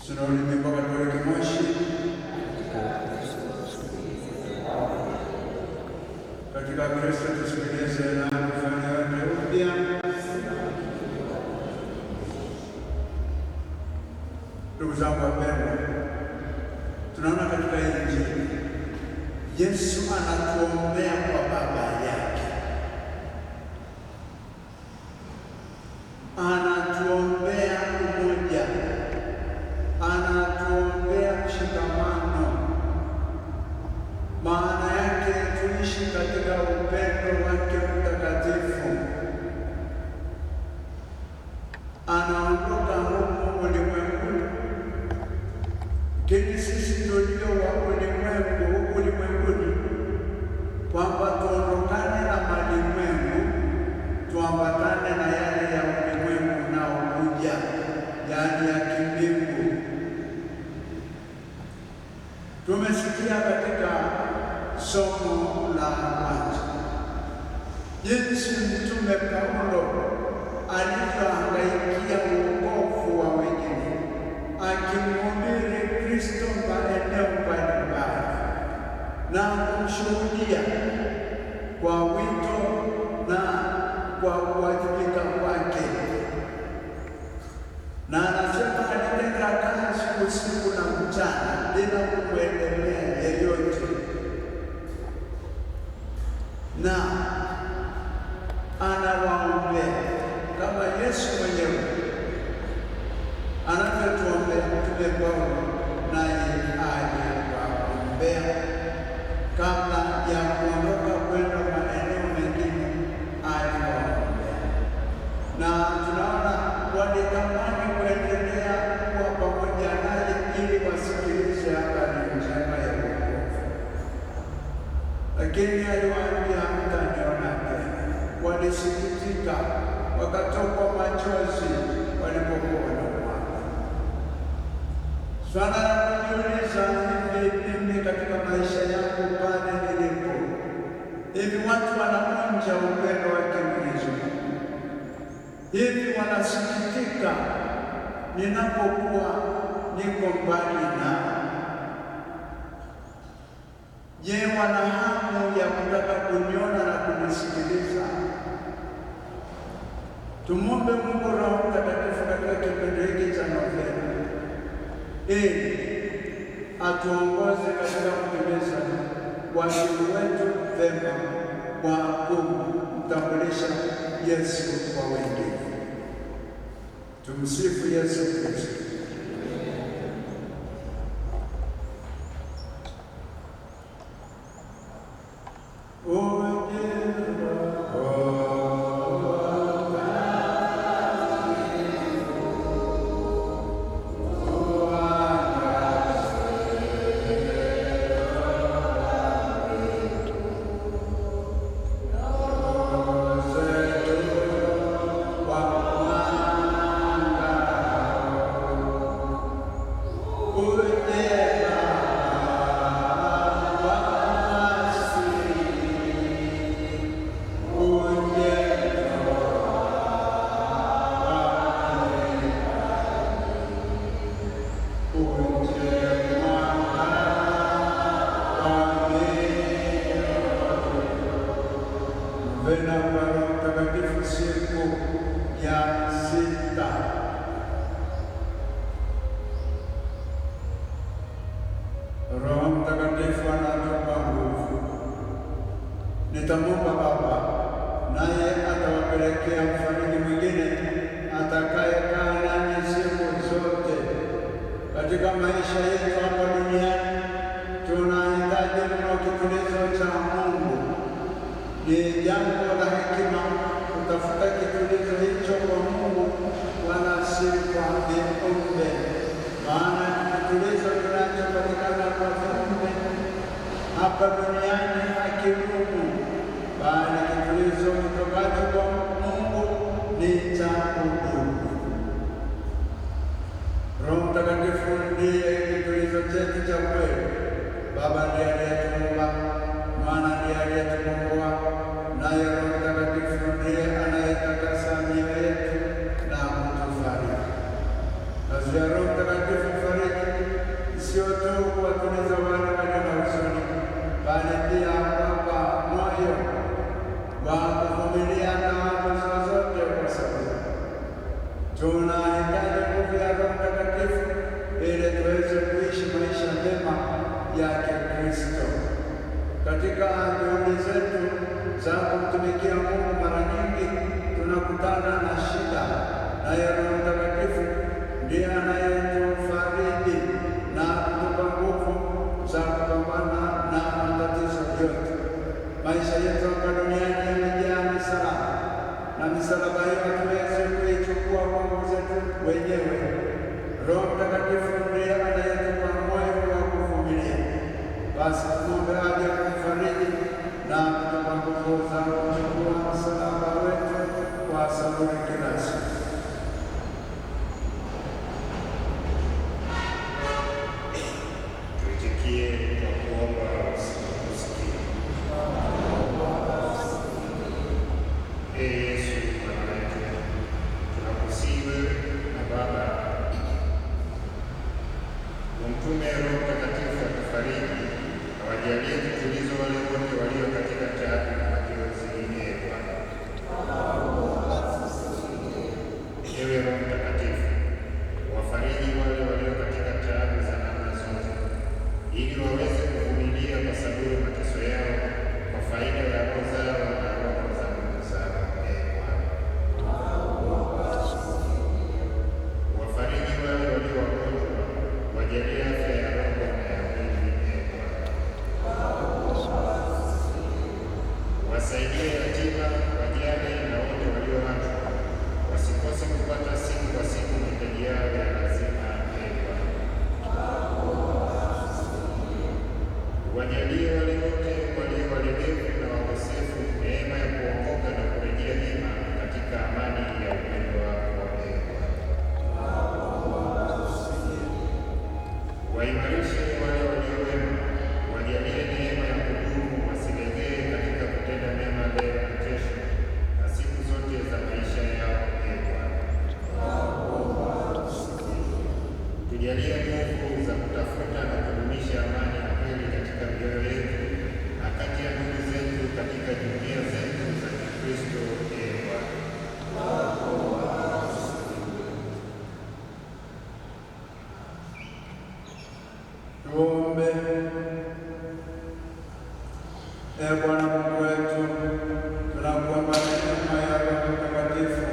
Tunaulimi mpaka tuweke moshi katika Kristo, tusikilize na kufanya yote upya. Ndugu zangu wapendwa, tunaona katika Injili Yesu anatuombea kwa Baba yake, anatuombea umoja, anatuombea mshikamano. Maana yake tuishi katika upendo wake mtakatifu. Anaondoka humu ulimwenguni, lakini sisi tulio wa ulimwenguni, kwamba tuondokane na malimwengu, tuambatane na yale ya ulimwengu unaokuja, yaani ya kimbingu. Tumesikia katika somo la kwanza jinsi Mtume Paulo alivyohangaikia wokovu wa wengine, akimhubiri Kristo maeneo mbalimbali na kumshuhudia kwa wito na kwa kuwajibika kwake. Na anasema alitenda kazi usiku na mchana bila kumwendelea yeyote, na anawaombea kama Yesu mwenyewe anavyotuombea. Mtume Paulo naye aliwaombea kabla ya kuondoka kwenda maeneo mengine, aliwaombea, na tunaona walitamani kuendelea kuwa pamoja naye ili wasikilize habari njema ya wokovu, lakini aliwaambia, hamtaniona tena. Walisikitika, wakatokwa machozi walipokuona Bwana. Swala la kujiuliza, mimi katika maisha yangu pale nilipo, hivi watu wanaonja upendo wake Mwenyezi Mungu? Hivi wanasikitika ninapokuwa niko mbali nao? Je, wana hamu ya kutaka kuniona na kunisikiliza? Tumwombe Mungu Roho Mtakatifu katika kipindi hiki cha Novena ili atuongoze katika kutimiza wajibu wetu vema kwa kumtambulisha Yesu kwa wengine. Tumsifu Yesu Kristo. Novena kwa Roho Mtakatifu, siku ya 6. Roho Mtakatifu anatupa nguvu. Nitamwomba Baba, naye atawapelekea mfariji mwingine atakayekaa nanyi siku zote. Katika maisha yetu hapa duniani tunahitaji mno kitulizo cha Mungu. Ni jambo la hekima kutafuta kitulizo hicho kwa Mungu, wala si kwa viumbe, maana kitulizo kinachopatikana kwa viumbe hapa duniani hakidumu, bali kitulizo kutokacho kwa Mungu ni cha kudumu. Roho Mtakatifu ndiye kitulizo chetu cha kweli. Baba ndiye aliyetuumba, Mwana ndiye aliyetukomboa, naye Roho Mtakatifu ndiye anayetakasa mioyo yetu na kutufariji. Kazi ya Roho Mtakatifu yake Kristo. Katika juhudi zetu za kumtumikia Mungu, mara nyingi tunakutana na shida, naye Roho Mtakatifu ndiye anayetufariji na kutupa nguvu za kupambana na matatizo yote. Maisha yetu hapa duniani yamejaa misalaba, na misalaba hiyo hatuwezi kuichukua kwa nguvu zetu wenyewe. Roho Mtakatifu ndiye anayetupa moyo wa kuvumilia. Basi tumwombe aje kutufariji na kutupa nguvu za kuchukua msalaba wetu kwa saburi kila siku. Tuitikie kwa kuomba usikie. Ee Yesu Bwana wetu, tunakusihi wewe na Baba umtume Roho Mtakatifu atufariji, awajalie kutulizo wale wote walio katika taabu na majonzi. Ee Bwana. Ewe Roho Mtakatifu, wafariji wale walio katika taabu za namna zote, ili waweze kuvumilia kwa saburi mateso yao kwa faida ya roho zao na roho za ndugu zao. Ee Bwana. Wafariji wale walio wagonjwa, wajalie afya ya roho na ya mwili. Ee Bwana. Wasaidie yatima, wajane na wote walioachwa, wasikose kupata siku kwa siku mahitaji yao ya lazima. Ee Bwana. Wajalie wale wote walio walemevu na wakosefu neema ya kuokoka na kurejea nyuma katika amani ya upendo wako. Ee Bwana. Waimarishe wale walio wema, wajalie neema ya kudumu, wasilegee katika kutenda mema leo na kesho na siku zote za maisha yao. Ee Bwana. Tujalie nguvu za kutafuta na kudumisha amani na kweli katika mioyo yetu na kati ya ndugu zetu katika jumuiya zetu za Kikristo. Ee Bwana. Tuombe. Ee Bwana Mungu wetu, tunakuomba neema ya Roho Mtakatifu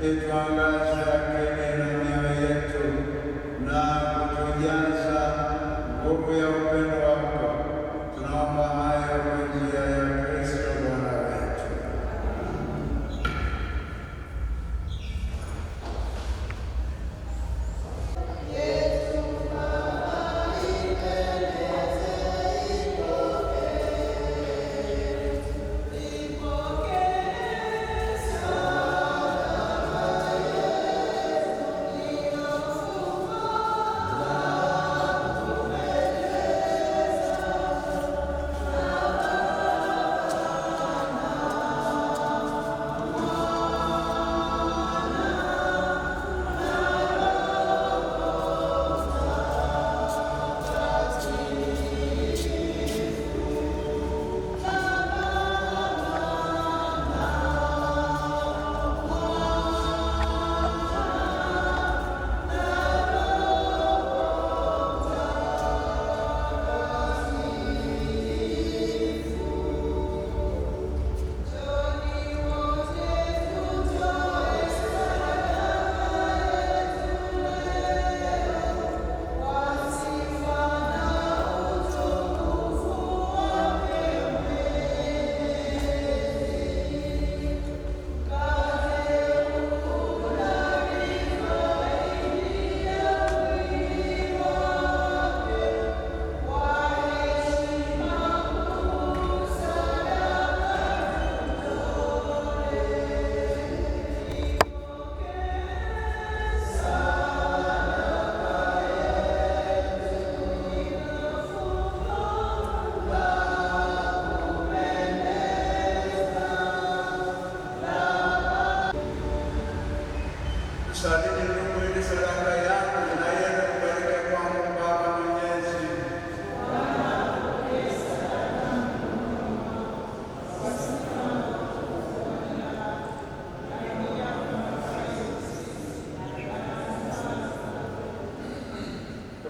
ituangaze akili na mioyo yetu na kutujaza nguvu ya upendo wako. Tunaomba haya kwa njia ya Kristo Bwana wetu.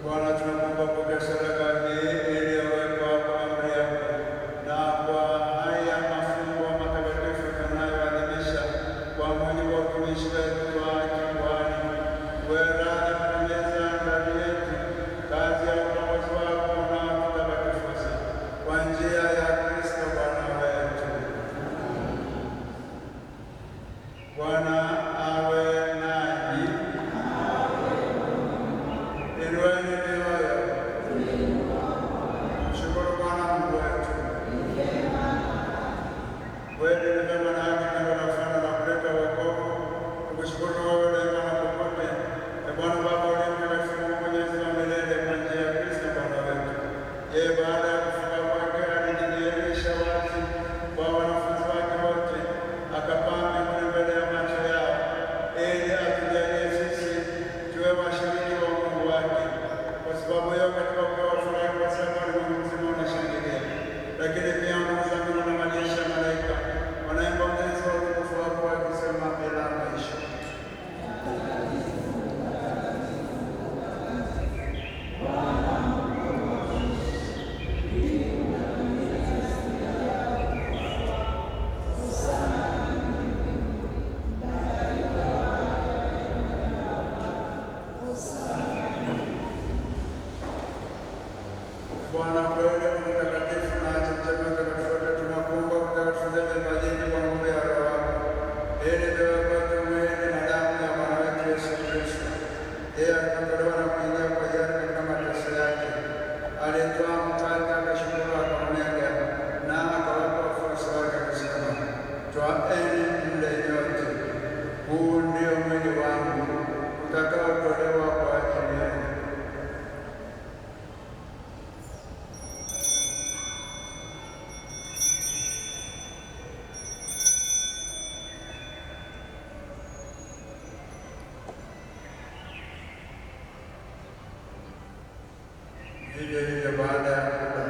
Bwana tunakuomba pokea sadaka hii Inueni mioyo. Mshukuru Bwana Mungu wetu. Kweli ni mema na haki neno la kufanya na kuleta wokovu. Tukushukuru wewe daima na popote. Bwana Baba uliye mtakatifu, Mungu Mwenyezi wa milele, kwa njia ya Kristo Bwana wetu. Yeye baada ya kufufuka kwake alijidhihirisha wazi kwa wanafunzi wake wote, akapaa mbinguni mbele ya macho yao, ili atujalie sisi tuwe washiriki wa Mungu wake. Kwa sababu hiyo, katika upeo wa furaha kwa sasa ulimwengu mzima unashangilia, lakini pia nguvu za mbingu na majeshi ya malaika wanaimba utenzi wa utukufu wako wakisema bila mwisho. Bwana kweli mtakatifu na chemchemi mtakatifu wote, tunakuomba utakatifuze vipaji kwa nguvu ya Roho wako, ili viwe kwetu mwili na damu ya Bwana wetu Yesu Kristo. Yeye alitolewa na kuingia kwa hiari katika mateso yake, alitwaa mkate, akashukuru, akaumega, na akawapa wafuasi wake akisema, twaeni mle nyote, huu ndio mwili wangu utakaotolewa kwa ajili yenu. Vivyo hivyo baada ya kula,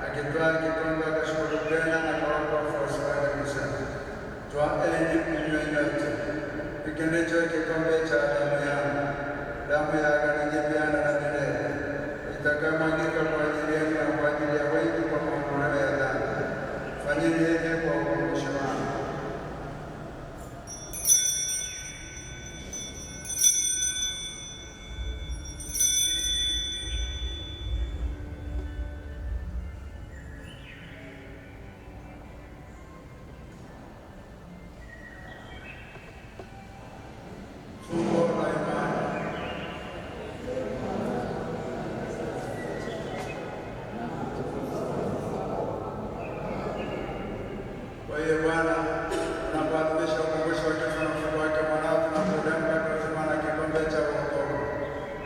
akitwaa kikombe, akashukuru tena, akawapa wafuasi wake akisema, twaeni mnywe nyote, hiki ndicho kikombe cha damu yangu, damu ya agano jipya na la milele, itakayomwagika kwa ajili yenu na kwa ajili ya wengi kwa maondoleo ya dhambi. Fanyeni hivi kwa ukumbusho wangu. Kwa hiyo Bwana, tunapoadhimisha ukumbusho wa kifo na ufufuko wake mwanao, tunapoadhimisha uzima na kikombe cha wokovu,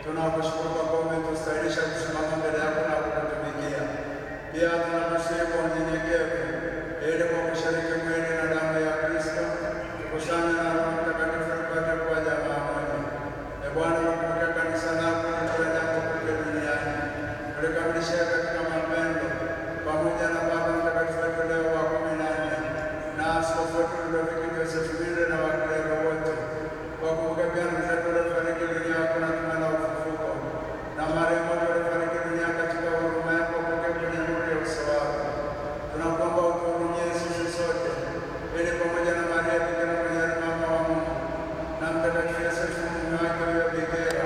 tunakushukuru kwa kuwa umetustahilisha kusimama mbele yako na kukutumikia. Pia tunakusihi kwa unyenyekevu, ili kwa kushiriki mwili na damu ya Kristo tukusanye na Roho Mtakatifu tupate kuwa jamaa moja. Ee Bwana, ukumbuke kanisa lako lililojengwa kote duniani, ulikamilishe katika mapendo, pamoja na Baba Mtakatifu wetu Leo wa 14 na askofu wetu Ludovico Joseph Mile na wakileva wote, wakumbuke pia ndugu zetu waliofariki dunia hakuna tumaini la ufufuko, na marehemu wote waliofariki dunia katika huruma yako, wapokee kwenye nuru ya uso wako. Tunakuomba utuhurumie sisi sote, ili pamoja na Maria Bikira mwenye mama wa Mungu na Mtakatifu Yosefu mume wake huyo bikira,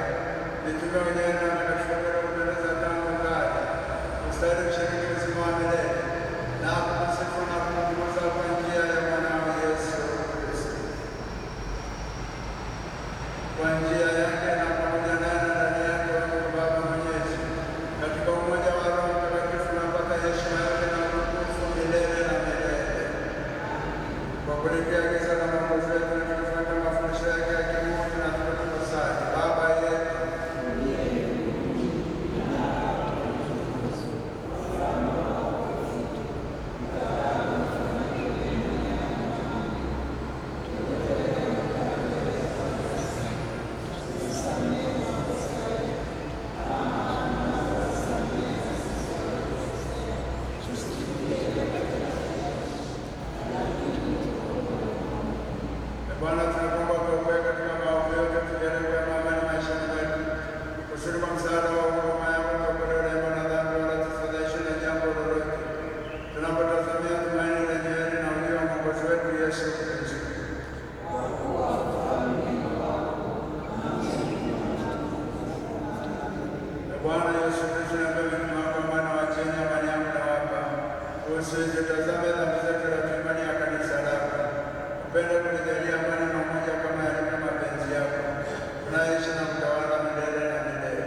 mitume wenyewe na watakatifu wote waliopendeza tangu kale, ustahili kushiriki uzima wa milele na kukusifu na kukutukuza kwa njia ya mwanao Yesu Kristo. Kwa njia yake na pamoja naye na ndani yake, Mungu Baba Mwenyezi, katika umoja wa Roho Mtakatifu, napata heshima yote na utukufu milele na milele. Kwa kuliagiza na Mwokozi wetu na tukifuata mafundisho yake ya kimungu, na tunakusali: Baba yetu Bwana, tunakuomba utuokoe katika maovu yote, tujalie wema, amani maishani mwetu, kusudi kwa msaada wa huruma yako tuokolewe daima na dhambi, wala tusifadhaishwe na jambo lolote, tunapotazamia tumaini lenye heri na ujio wa Mwokozi wetu Yesu Kristo. Bwana Yesu Kristo, niambie mitume wako, amani waacheni, amani yangu nawapa, usizitazame dhambi zetu, lakini imani ya kanisa lako. Upende kulijalia amani na umoja kama yalivyo mapenzi yako, tunaishi na kutawala milele na milele.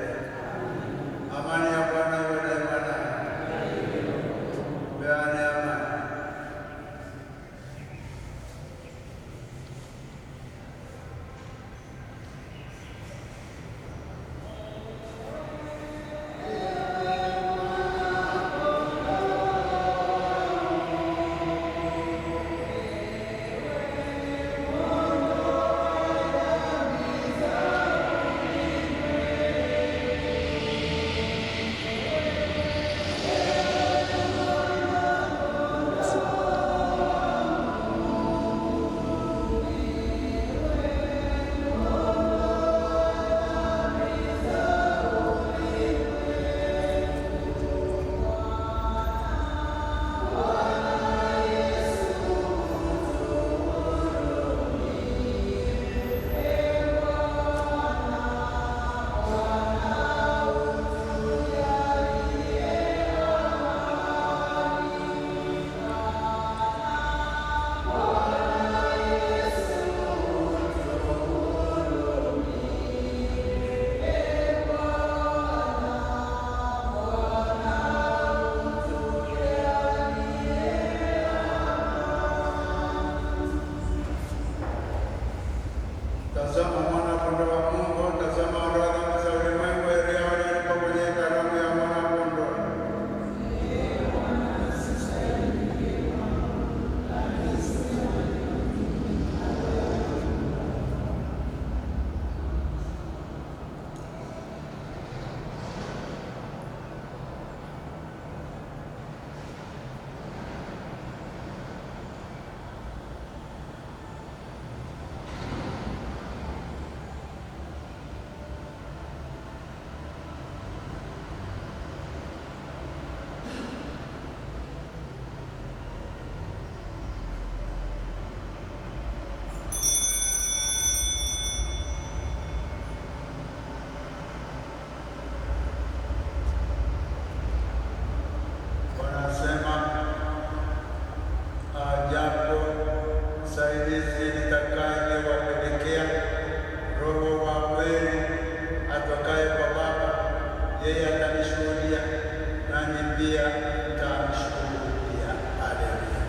yeye atanishuhudia, nanyi pia mtamshuhudia. Haleluya.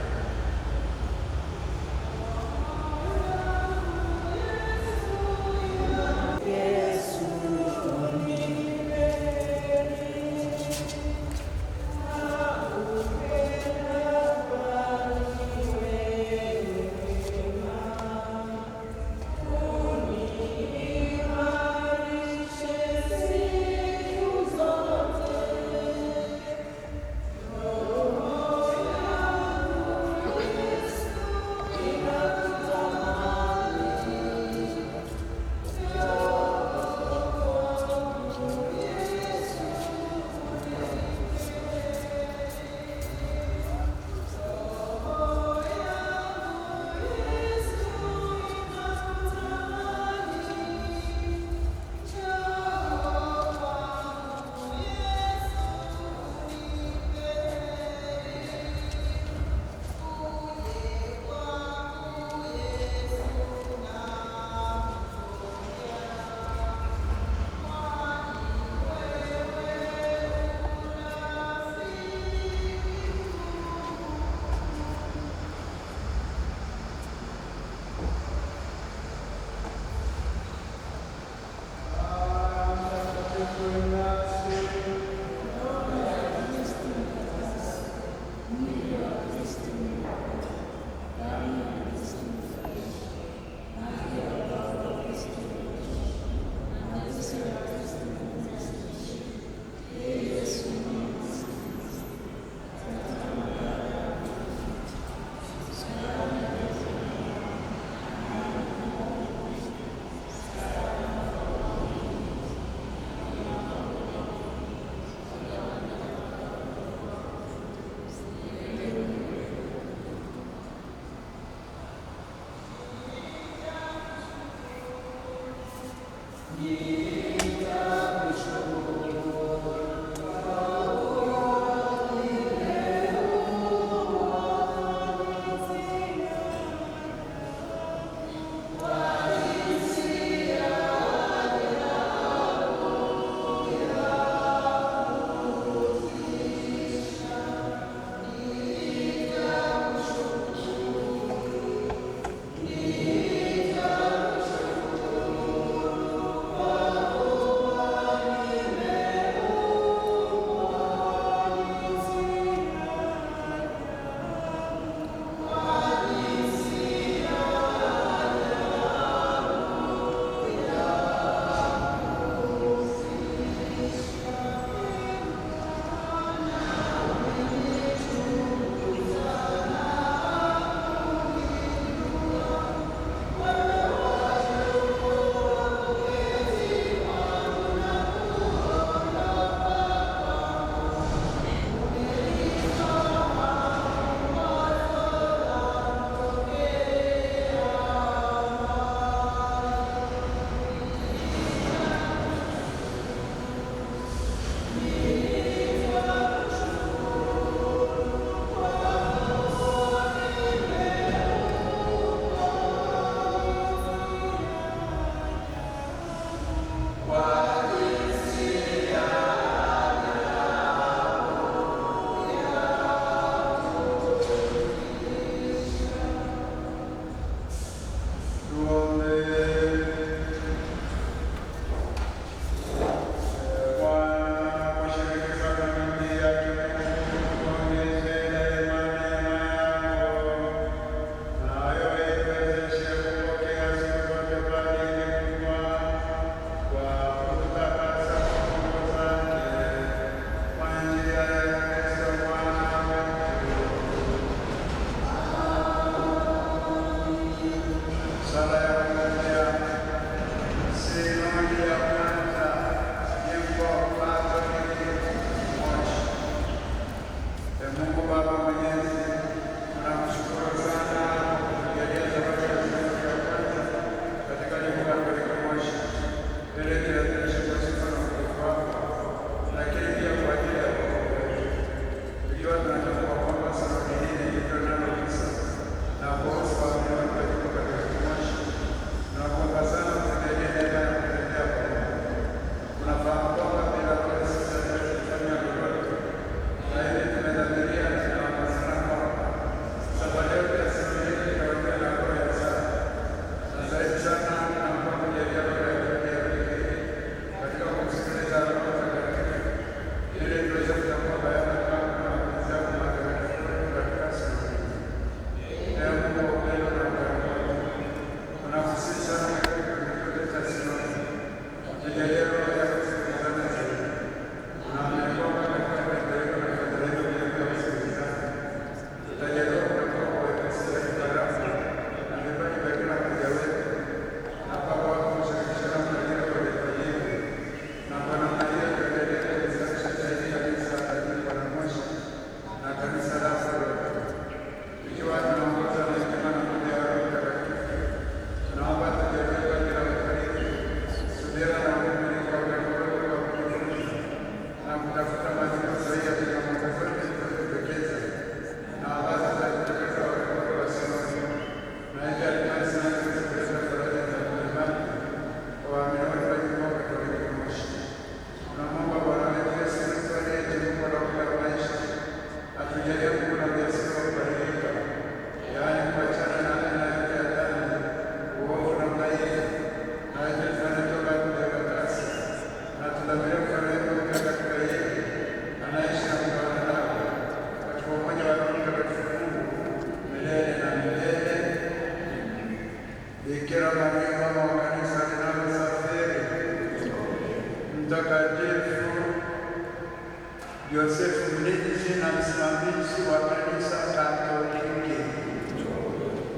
Yosefu mlinzi na msimamizi wa Kanisa Katoliki,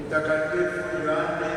Mtakatifu Yohane